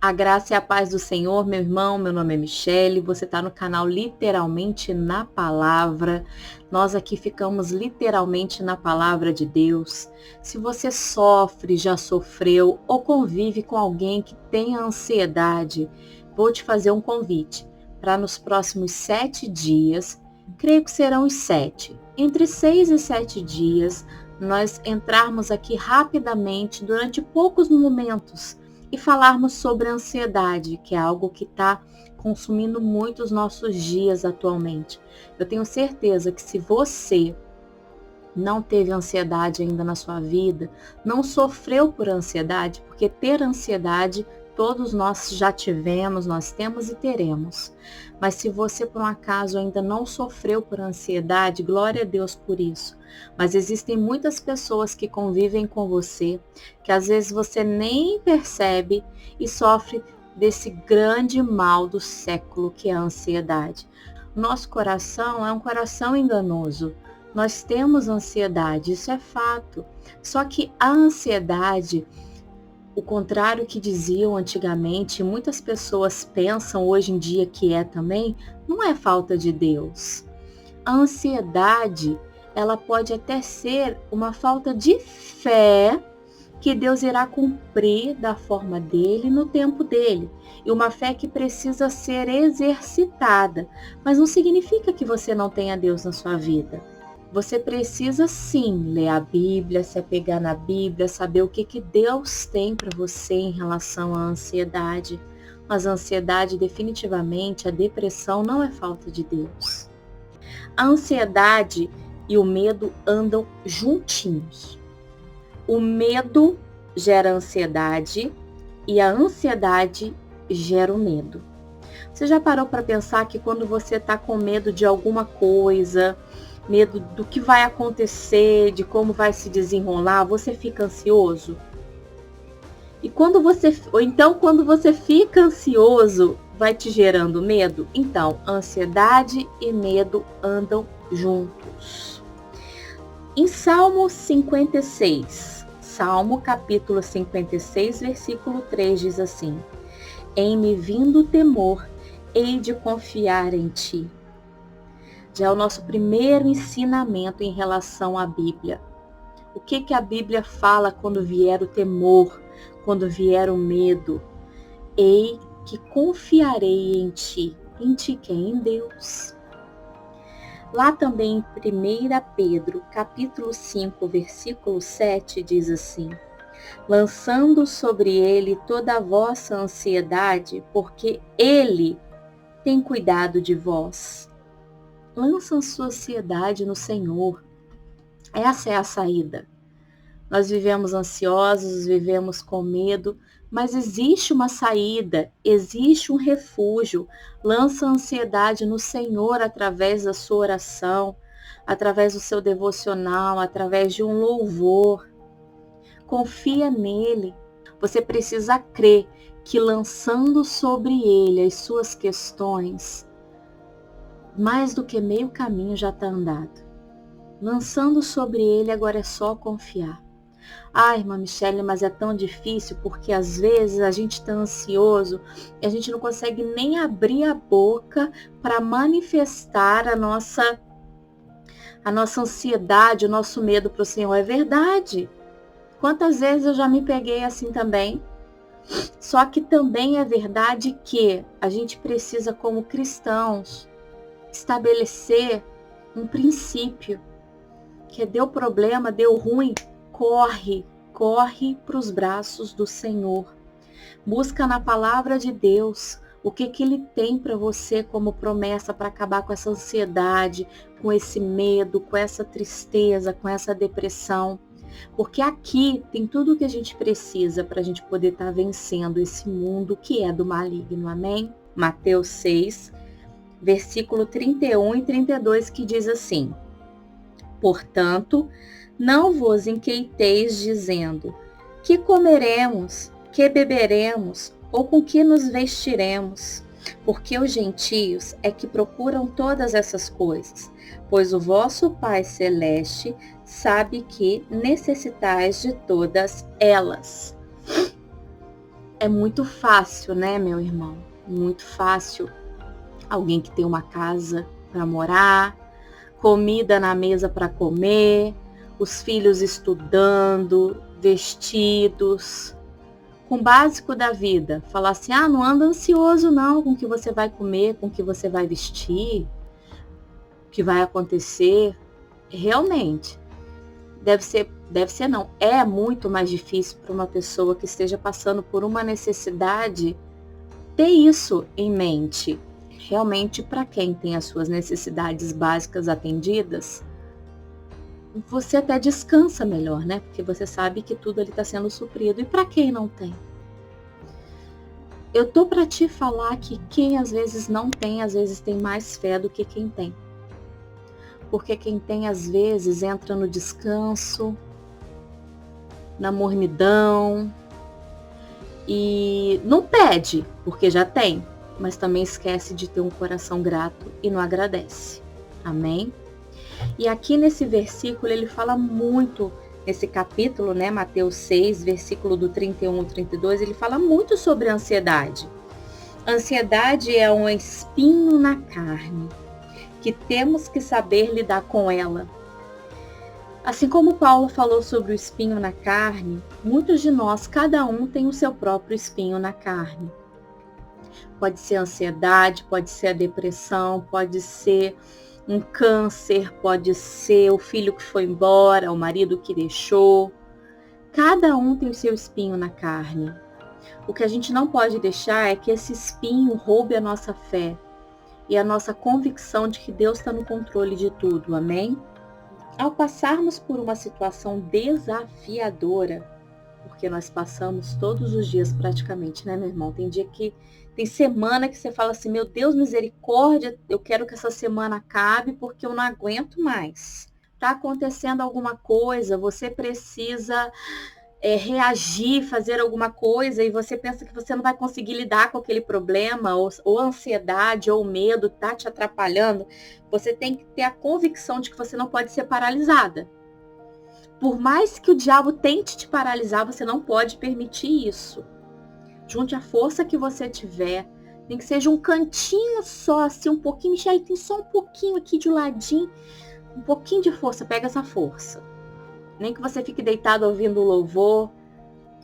A graça e a paz do Senhor, meu irmão, meu nome é Michele, você está no canal Literalmente na Palavra. Nós aqui ficamos literalmente na Palavra de Deus. Se você sofre, já sofreu ou convive com alguém que tenha ansiedade, vou te fazer um convite para nos próximos 7 dias, creio que serão os 7, entre 6 e 7 dias, nós entrarmos aqui rapidamente durante poucos momentos e falarmos sobre a ansiedade, que é algo que está consumindo muito os nossos dias atualmente. Eu tenho certeza que se você não teve ansiedade ainda na sua vida, não sofreu por ansiedade, porque ter ansiedade todos nós já tivemos, nós temos e teremos. Mas se você por um acaso ainda não sofreu por ansiedade, glória a Deus por isso. Mas existem muitas pessoas que convivem com você, que às vezes você nem percebe e sofre desse grande mal do século que é a ansiedade. Nosso coração é um coração enganoso. Nós temos ansiedade, isso é fato. Só que a ansiedade, o contrário que diziam antigamente, muitas pessoas pensam hoje em dia que é também, não é falta de Deus. A ansiedade, ela pode até ser uma falta de fé que Deus irá cumprir da forma dele, no tempo dele. E uma fé que precisa ser exercitada. Mas não significa que você não tenha Deus na sua vida. Você precisa sim ler a Bíblia, se apegar na Bíblia, saber o que Deus tem para você em relação à ansiedade. Mas a ansiedade, definitivamente, a depressão não é falta de Deus. A ansiedade e o medo andam juntinhos. O medo gera ansiedade e a ansiedade gera o medo. Você já parou para pensar que quando você está com medo de alguma coisa, medo do que vai acontecer, de como vai se desenrolar, você fica ansioso? Quando você fica ansioso, vai te gerando medo? Então, ansiedade e medo andam juntos. Em Salmo 56, Salmo capítulo 56, versículo 3 diz assim: em me vindo temor, hei de confiar em ti. Já é o nosso primeiro ensinamento em relação à Bíblia. O que a Bíblia fala quando vier o temor, quando vier o medo? Ei que confiarei em ti. Em ti quem? Em Deus. Lá também em 1 Pedro, capítulo 5, versículo 7, diz assim: lançando sobre ele toda a vossa ansiedade, porque ele tem cuidado de vós. Lança a sua ansiedade no Senhor. Essa é a saída. Nós vivemos ansiosos, vivemos com medo, mas existe uma saída, existe um refúgio. Lança a ansiedade no Senhor através da sua oração, através do seu devocional, através de um louvor. Confia nele. Você precisa crer que lançando sobre ele as suas questões, mais do que meio caminho já está andado. Lançando sobre ele, agora é só confiar. Ai, irmã Michele, mas é tão difícil porque às vezes a gente está ansioso e a gente não consegue nem abrir a boca para manifestar a nossa ansiedade, o nosso medo para o Senhor. É verdade. Quantas vezes eu já me peguei assim também? Só que também é verdade que a gente precisa, como cristãos, estabelecer um princípio, que deu problema, deu ruim, corre para os braços do Senhor. Busca na palavra de Deus o que Ele tem para você como promessa para acabar com essa ansiedade, com esse medo, com essa tristeza, com essa depressão. Porque aqui tem tudo o que a gente precisa para a gente poder estar vencendo esse mundo que é do maligno, amém? Mateus 6, versículo 31 e 32, que diz assim: portanto, não vos inquieteis dizendo: que comeremos, que beberemos, ou com que nos vestiremos? Porque os gentios é que procuram todas essas coisas, pois o vosso Pai Celeste sabe que necessitais de todas elas. É muito fácil, né, meu irmão? Muito fácil. Alguém que tem uma casa para morar, comida na mesa para comer, os filhos estudando, vestidos, com o básico da vida. Falar assim, não anda ansioso não com o que você vai comer, com o que você vai vestir, o que vai acontecer. Realmente, não, é muito mais difícil para uma pessoa que esteja passando por uma necessidade ter isso em mente. Realmente, para quem tem as suas necessidades básicas atendidas, você até descansa melhor, né? Porque você sabe que tudo ali está sendo suprido. E para quem não tem? Eu tô para te falar que quem às vezes não tem, às vezes tem mais fé do que quem tem. Porque quem tem, às vezes, entra no descanso, na mornidão, e não pede, porque já tem, mas também esquece de ter um coração grato e não agradece. Amém? E aqui nesse versículo ele fala muito, nesse capítulo, né, Mateus 6, versículo do 31 ao 32, ele fala muito sobre a ansiedade. Ansiedade é um espinho na carne, que temos que saber lidar com ela. Assim como Paulo falou sobre o espinho na carne, muitos de nós, cada um tem o seu próprio espinho na carne. Pode ser a ansiedade, pode ser a depressão, pode ser um câncer, pode ser o filho que foi embora, o marido que deixou. Cada um tem o seu espinho na carne. O que a gente não pode deixar é que esse espinho roube a nossa fé e a nossa convicção de que Deus está no controle de tudo. Amém? Ao passarmos por uma situação desafiadora, porque nós passamos todos os dias praticamente, né, meu irmão? Tem semana que você fala assim, meu Deus, misericórdia, eu quero que essa semana acabe porque eu não aguento mais. Tá acontecendo alguma coisa, você precisa reagir, fazer alguma coisa, e você pensa que você não vai conseguir lidar com aquele problema, ou a ansiedade, ou o medo tá te atrapalhando, você tem que ter a convicção de que você não pode ser paralisada. Por mais que o diabo tente te paralisar, você não pode permitir isso. Junte a força que você tiver, nem que seja um cantinho só, assim, um pouquinho. Michele, tem só um pouquinho aqui de ladinho, um pouquinho de força, pega essa força. Nem que você fique deitado ouvindo louvor,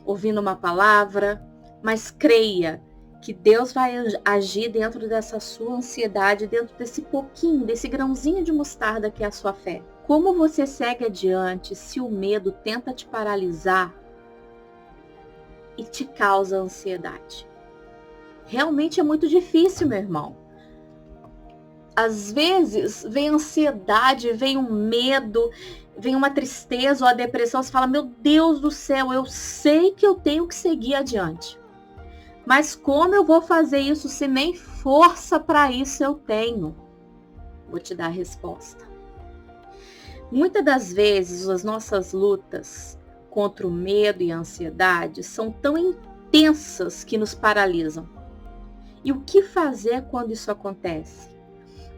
ouvindo uma palavra, mas creia que Deus vai agir dentro dessa sua ansiedade, dentro desse pouquinho, desse grãozinho de mostarda que é a sua fé. Como você segue adiante se o medo tenta te paralisar e te causa ansiedade? Realmente é muito difícil, meu irmão. Às vezes vem ansiedade, vem um medo, vem uma tristeza ou a depressão, você fala, meu Deus do céu, eu sei que eu tenho que seguir adiante. Mas como eu vou fazer isso se nem força para isso eu tenho? Vou te dar a resposta. Muitas das vezes as nossas lutas contra o medo e a ansiedade são tão intensas que nos paralisam. E o que fazer quando isso acontece?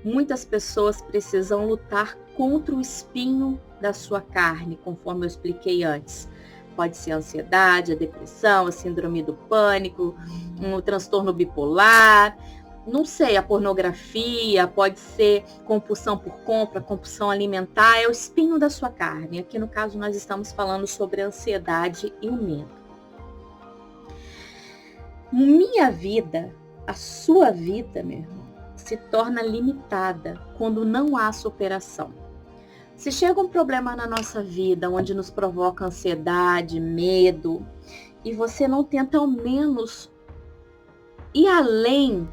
Muitas pessoas precisam lutar contra o espinho da sua carne, conforme eu expliquei antes. Pode ser a ansiedade, a depressão, a síndrome do pânico, um transtorno bipolar, não sei, a pornografia, pode ser compulsão por compra, compulsão alimentar, é o espinho da sua carne. Aqui no caso nós estamos falando sobre a ansiedade e o medo. Minha vida, a sua vida, meu irmão, se torna limitada quando não há superação. Se chega um problema na nossa vida onde nos provoca ansiedade, medo, e você não tenta ao menos ir além,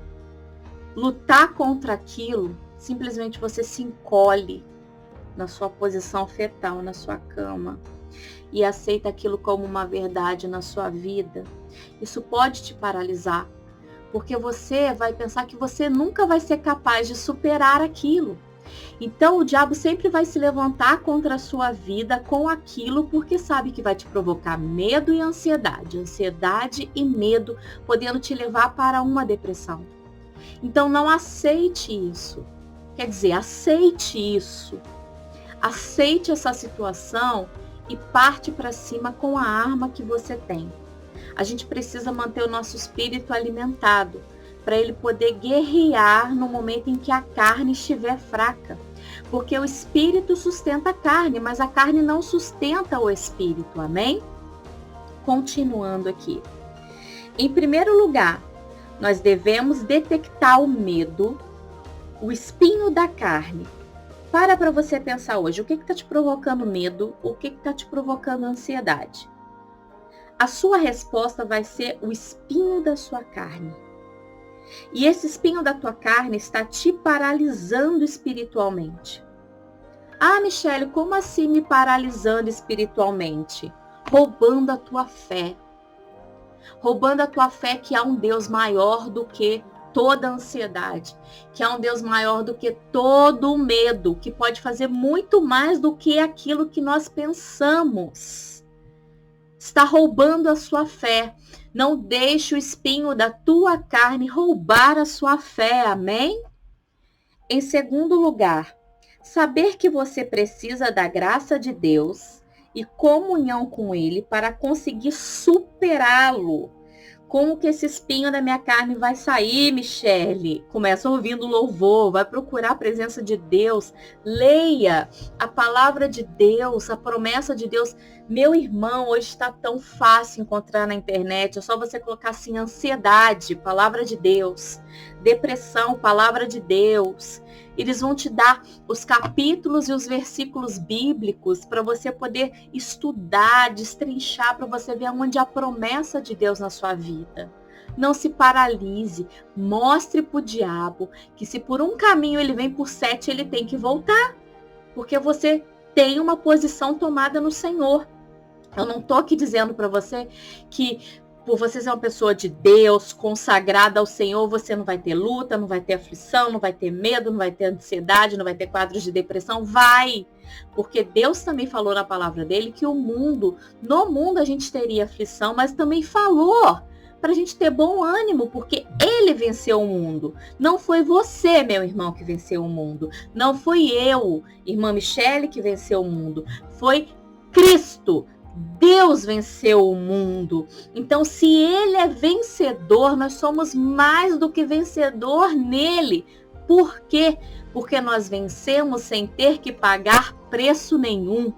lutar contra aquilo, simplesmente você se encolhe na sua posição fetal, na sua cama, e aceita aquilo como uma verdade na sua vida, isso pode te paralisar, porque você vai pensar que você nunca vai ser capaz de superar aquilo. Então o diabo sempre vai se levantar contra a sua vida com aquilo, porque sabe que vai te provocar medo e ansiedade e medo, podendo te levar para uma depressão. Então não aceite isso. Quer dizer, aceite isso. Aceite essa situação e parte para cima com a arma que você tem. A gente precisa manter o nosso espírito alimentado, para ele poder guerrear no momento em que a carne estiver fraca. Porque o espírito sustenta a carne, mas a carne não sustenta o espírito, amém? Continuando aqui. Em primeiro lugar, nós devemos detectar o medo, o espinho da carne. Para você pensar hoje, o que está te provocando medo? O que está te provocando ansiedade? A sua resposta vai ser o espinho da sua carne. E esse espinho da tua carne está te paralisando espiritualmente. Ah, Michele, como assim me paralisando espiritualmente? Roubando a tua fé. Roubando a tua fé que há um Deus maior do que toda ansiedade, que há um Deus maior do que todo o medo, que pode fazer muito mais do que aquilo que nós pensamos. Está roubando a sua fé. Não deixe o espinho da tua carne roubar a sua fé, amém? Em segundo lugar, saber que você precisa da graça de Deus e comunhão com Ele para conseguir superá-lo. Como que esse espinho da minha carne vai sair, Michele? Começa ouvindo louvor, vai procurar a presença de Deus, leia a palavra de Deus, a promessa de Deus. Meu irmão, hoje está tão fácil encontrar na internet, é só você colocar assim, ansiedade, palavra de Deus, depressão, palavra de Deus. Eles vão te dar os capítulos e os versículos bíblicos para você poder estudar, destrinchar, para você ver onde há a promessa de Deus na sua vida. Não se paralise, mostre para o diabo que se por um caminho ele vem por 7, ele tem que voltar. Porque você tem uma posição tomada no Senhor. Eu não estou aqui dizendo para você que por você ser uma pessoa de Deus, consagrada ao Senhor, você não vai ter luta, não vai ter aflição, não vai ter medo, não vai ter ansiedade, não vai ter quadros de depressão. Vai! Porque Deus também falou na palavra dele que no mundo a gente teria aflição, mas também falou para a gente ter bom ânimo, porque ele venceu o mundo. Não foi você, meu irmão, que venceu o mundo. Não fui eu, irmã Michele, que venceu o mundo. Foi Cristo. Deus venceu o mundo. Então, se ele é vencedor, nós somos mais do que vencedor nele. Por quê? Porque nós vencemos sem ter que pagar preço nenhum.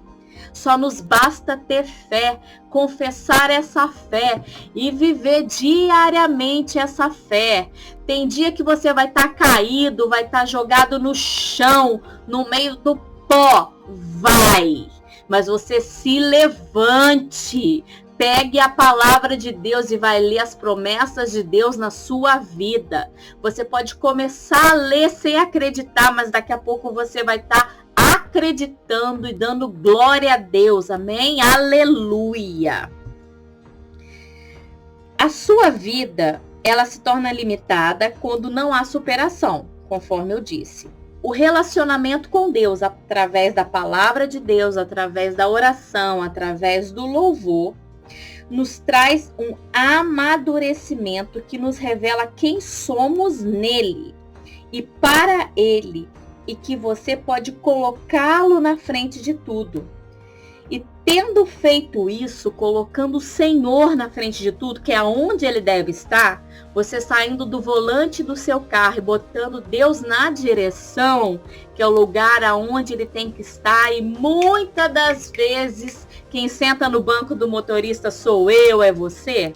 Só nos basta ter fé, confessar essa fé e viver diariamente essa fé. Tem dia que você vai estar caído, vai estar jogado no chão, no meio do pó. Vai! Mas você se levante, pegue a palavra de Deus e vai ler as promessas de Deus na sua vida. Você pode começar a ler sem acreditar, mas daqui a pouco você vai estar acreditando e dando glória a Deus. Amém? Aleluia! A sua vida, ela se torna limitada quando não há superação, conforme eu disse. O relacionamento com Deus, através da palavra de Deus, através da oração, através do louvor, nos traz um amadurecimento que nos revela quem somos nele e para ele, e que você pode colocá-lo na frente de tudo. E tendo feito isso, colocando o Senhor na frente de tudo, que é onde ele deve estar, você saindo do volante do seu carro e botando Deus na direção, que é o lugar aonde ele tem que estar, e muitas das vezes quem senta no banco do motorista sou eu, é você,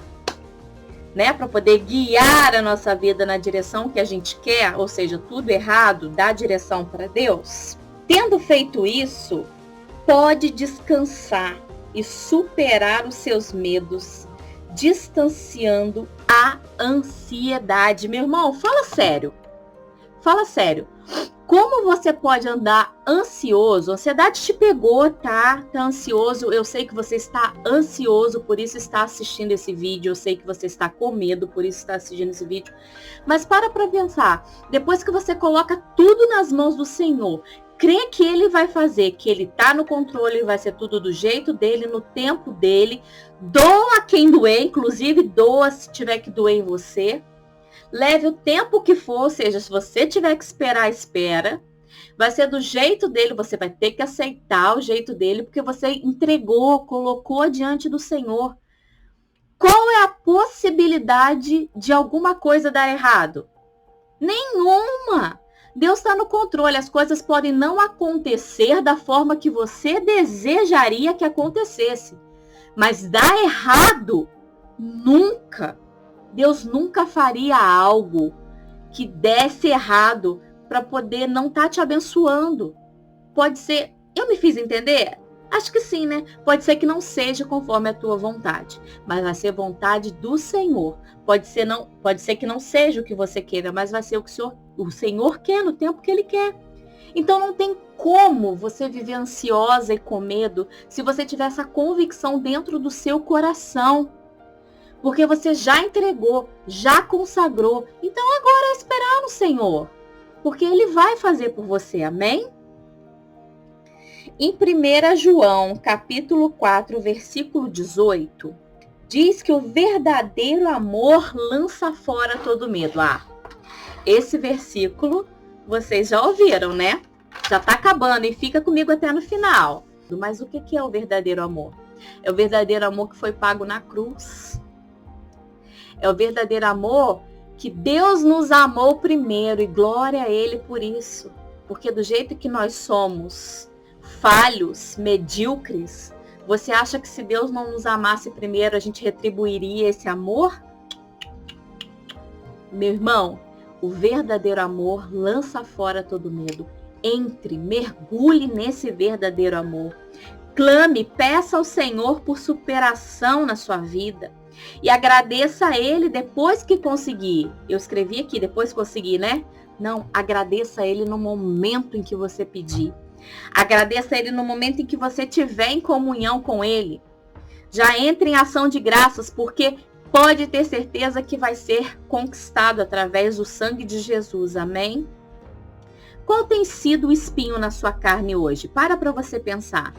né? Para poder guiar a nossa vida na direção que a gente quer, ou seja, tudo errado, dá direção para Deus. Tendo feito isso, pode descansar e superar os seus medos, distanciando a ansiedade. Meu irmão, fala sério. Fala sério. Como você pode andar ansioso? A ansiedade te pegou, tá? Tá ansioso. Eu sei que você está ansioso, por isso está assistindo esse vídeo. Eu sei que você está com medo, por isso está assistindo esse vídeo. Mas para pensar. Depois que você coloca tudo nas mãos do Senhor, crê que ele vai fazer, que ele está no controle, vai ser tudo do jeito dele, no tempo dele. Doa quem doer, inclusive doa se tiver que doer em você. Leve o tempo que for, ou seja, se você tiver que esperar, espera. Vai ser do jeito dele, você vai ter que aceitar o jeito dele, porque você entregou, colocou diante do Senhor. Qual é a possibilidade de alguma coisa dar errado? Nenhuma! Deus está no controle. As coisas podem não acontecer da forma que você desejaria que acontecesse. Mas dar errado? Nunca! Deus nunca faria algo que desse errado para poder não estar te abençoando. Pode ser... Eu me fiz entender? Acho que sim, né? Pode ser que não seja conforme a tua vontade, mas vai ser vontade do Senhor. Pode ser que não seja o que você queira, mas vai ser o que o Senhor quer no tempo que Ele quer. Então não tem como você viver ansiosa e com medo se você tiver essa convicção dentro do seu coração. Porque você já entregou, já consagrou. Então agora é esperar no Senhor. Porque Ele vai fazer por você, amém? Em 1 João, capítulo 4, versículo 18, diz que o verdadeiro amor lança fora todo medo. Esse versículo vocês já ouviram, né? Já está acabando e fica comigo até no final. Mas o que é o verdadeiro amor? É o verdadeiro amor que foi pago na cruz. É o verdadeiro amor que Deus nos amou primeiro e glória a Ele por isso. Porque do jeito que nós somos falhos, medíocres, você acha que se Deus não nos amasse primeiro, a gente retribuiria esse amor? Meu irmão, o verdadeiro amor lança fora todo medo. Entre, mergulhe nesse verdadeiro amor. Clame, peça ao Senhor por superação na sua vida. E agradeça a Ele depois que conseguir. Eu escrevi aqui, depois que conseguir, né? Não, agradeça a Ele no momento em que você pedir. Agradeça a Ele no momento em que você estiver em comunhão com Ele. Já entre em ação de graças, porque pode ter certeza que vai ser conquistado através do sangue de Jesus. Amém? Qual tem sido o espinho na sua carne hoje? Para você pensar.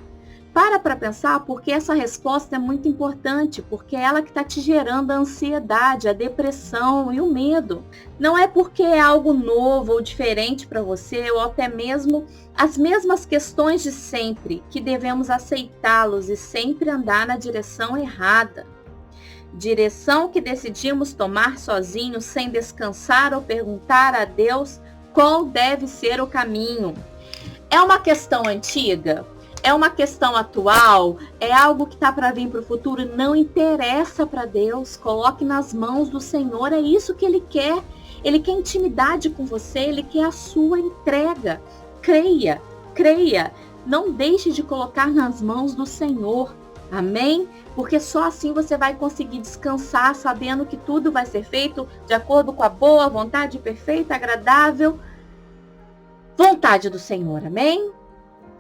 Para pensar, porque essa resposta é muito importante, porque é ela que está te gerando a ansiedade, a depressão e o medo. Não é porque é algo novo ou diferente para você, ou até mesmo as mesmas questões de sempre, que devemos aceitá-los e sempre andar na direção errada. Direção que decidimos tomar sozinhos, sem descansar ou perguntar a Deus qual deve ser o caminho. É uma questão antiga? É uma questão atual? É algo que está para vir para o futuro? Não interessa para Deus. Coloque nas mãos do Senhor. É isso que Ele quer. Ele quer intimidade com você. Ele quer a sua entrega. Creia, creia. Não deixe de colocar nas mãos do Senhor. Amém? Porque só assim você vai conseguir descansar, sabendo que tudo vai ser feito de acordo com a boa vontade perfeita, agradável vontade do Senhor. Amém?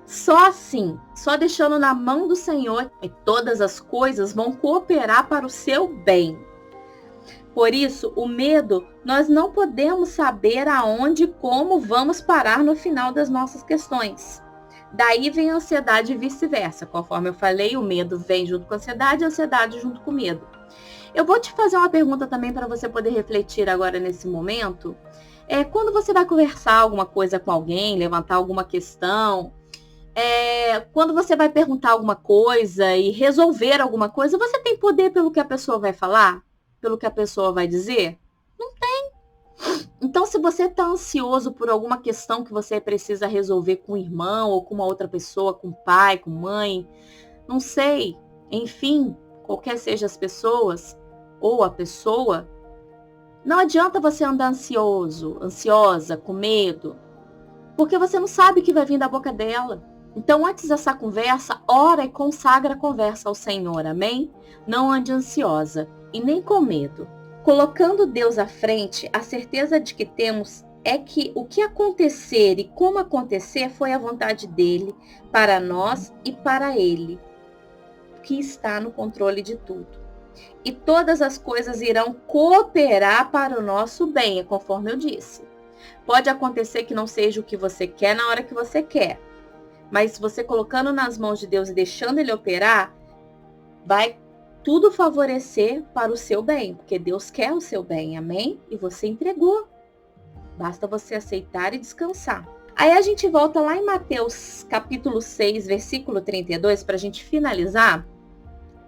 Só assim, só deixando na mão do Senhor, e todas as coisas vão cooperar para o seu bem. Por isso, o medo, nós não podemos saber aonde e como vamos parar no final das nossas questões. Daí vem a ansiedade e vice-versa. Conforme eu falei, o medo vem junto com a ansiedade e a ansiedade junto com o medo. Eu vou te fazer uma pergunta também para você poder refletir agora nesse momento. Quando você vai conversar alguma coisa com alguém, levantar alguma questão, quando você vai perguntar alguma coisa e resolver alguma coisa, você tem poder pelo que a pessoa vai falar? Pelo que a pessoa vai dizer? Não tem. Então, se você está ansioso por alguma questão que você precisa resolver com o irmão ou com uma outra pessoa, com o pai, com mãe, não sei, enfim, qualquer seja as pessoas ou a pessoa, não adianta você andar ansioso, ansiosa, com medo, porque você não sabe o que vai vir da boca dela. Então, antes dessa conversa, ora e consagra a conversa ao Senhor, amém? Não ande ansiosa e nem com medo. Colocando Deus à frente, a certeza de que temos é que o que acontecer e como acontecer foi a vontade dele para nós e para ele, que está no controle de tudo. E todas as coisas irão cooperar para o nosso bem, conforme eu disse. Pode acontecer que não seja o que você quer na hora que você quer, mas você colocando nas mãos de Deus e deixando Ele operar, vai tudo favorecer para o seu bem, porque Deus quer o seu bem, amém? E você entregou. Basta você aceitar e descansar. Aí a gente volta lá em Mateus capítulo 6, versículo 32, para a gente finalizar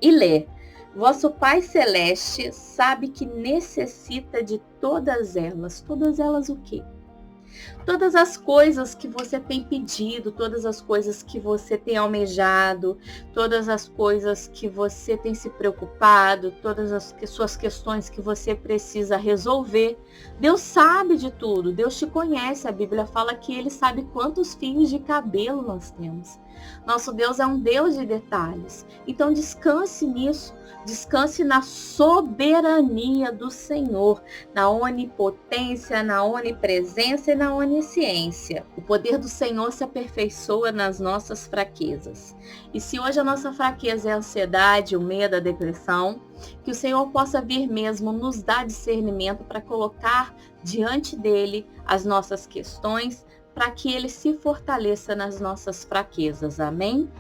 e ler. Vosso Pai Celeste sabe que necessita de todas elas. Todas elas o quê? Todas as coisas que você tem pedido, todas as coisas que você tem almejado, todas as coisas que você tem se preocupado, todas as suas questões que você precisa resolver. Deus sabe de tudo, Deus te conhece. A Bíblia fala que Ele sabe quantos fios de cabelo nós temos. Nosso Deus é um Deus de detalhes. Então descanse nisso. Descanse na soberania do Senhor, na onipotência, na onipresença e na onisciência. O poder do Senhor se aperfeiçoa nas nossas fraquezas. E se hoje a nossa fraqueza é a ansiedade, o medo, a depressão, que o Senhor possa vir mesmo nos dar discernimento para colocar diante dele as nossas questões, para que ele se fortaleça nas nossas fraquezas. Amém?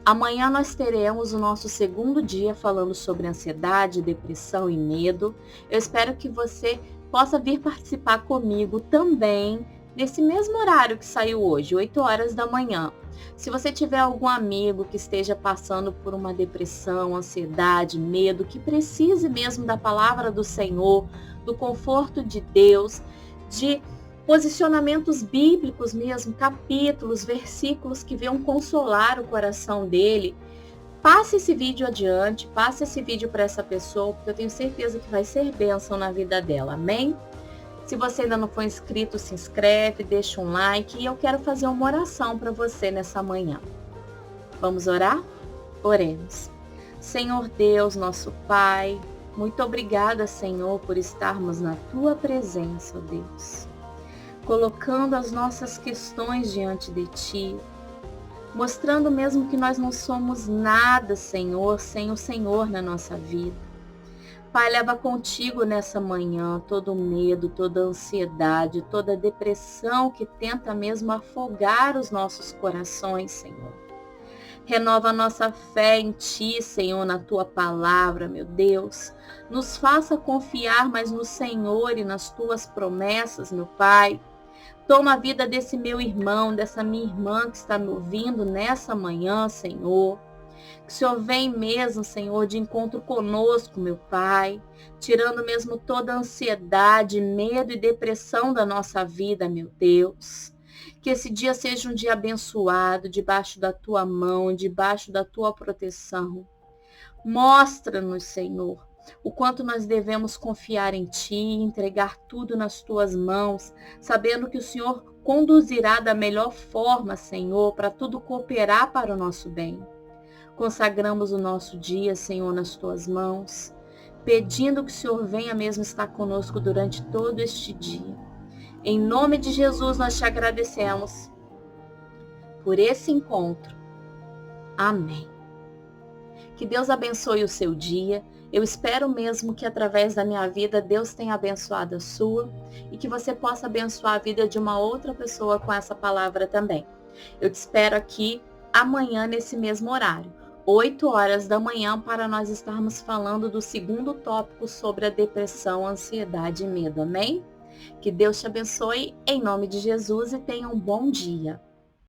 Amanhã nós teremos o nosso segundo dia falando sobre ansiedade, depressão e medo. Eu espero que você possa vir participar comigo também nesse mesmo horário que saiu hoje, 8 horas da manhã. Se você tiver algum amigo que esteja passando por uma depressão, ansiedade, medo, que precise mesmo da palavra do Senhor, do conforto de Deus, de posicionamentos bíblicos mesmo, capítulos, versículos que venham consolar o coração dele, passe esse vídeo adiante, passe esse vídeo para essa pessoa, porque eu tenho certeza que vai ser bênção na vida dela, amém? Se você ainda não for inscrito, se inscreve, deixa um like e eu quero fazer uma oração para você nessa manhã. Vamos orar? Oremos. Senhor Deus, nosso Pai, muito obrigada, Senhor, por estarmos na Tua presença, ó Deus. Colocando as nossas questões diante de Ti, mostrando mesmo que nós não somos nada, Senhor, sem o Senhor na nossa vida. Pai, leva contigo nessa manhã todo medo, toda ansiedade, toda depressão que tenta mesmo afogar os nossos corações, Senhor. Renova a nossa fé em Ti, Senhor, na Tua palavra, meu Deus. Nos faça confiar mais no Senhor e nas Tuas promessas, meu Pai. Toma a vida desse meu irmão, dessa minha irmã que está me ouvindo nessa manhã, Senhor. Que o Senhor vem mesmo, Senhor, de encontro conosco, meu Pai, tirando mesmo toda a ansiedade, medo e depressão da nossa vida, meu Deus. Que esse dia seja um dia abençoado, debaixo da Tua mão, debaixo da Tua proteção. Mostra-nos, Senhor, o quanto nós devemos confiar em Ti, entregar tudo nas Tuas mãos, sabendo que o Senhor conduzirá da melhor forma, Senhor, para tudo cooperar para o nosso bem. Consagramos o nosso dia, Senhor, nas Tuas mãos, pedindo que o Senhor venha mesmo estar conosco durante todo este dia. Em nome de Jesus, nós Te agradecemos por esse encontro. Amém. Que Deus abençoe o seu dia. Eu espero mesmo que através da minha vida Deus tenha abençoado a sua e que você possa abençoar a vida de uma outra pessoa com essa palavra também. Eu te espero aqui amanhã nesse mesmo horário, 8 horas da manhã, para nós estarmos falando do segundo tópico sobre a depressão, ansiedade e medo. Amém? Que Deus te abençoe em nome de Jesus e tenha um bom dia.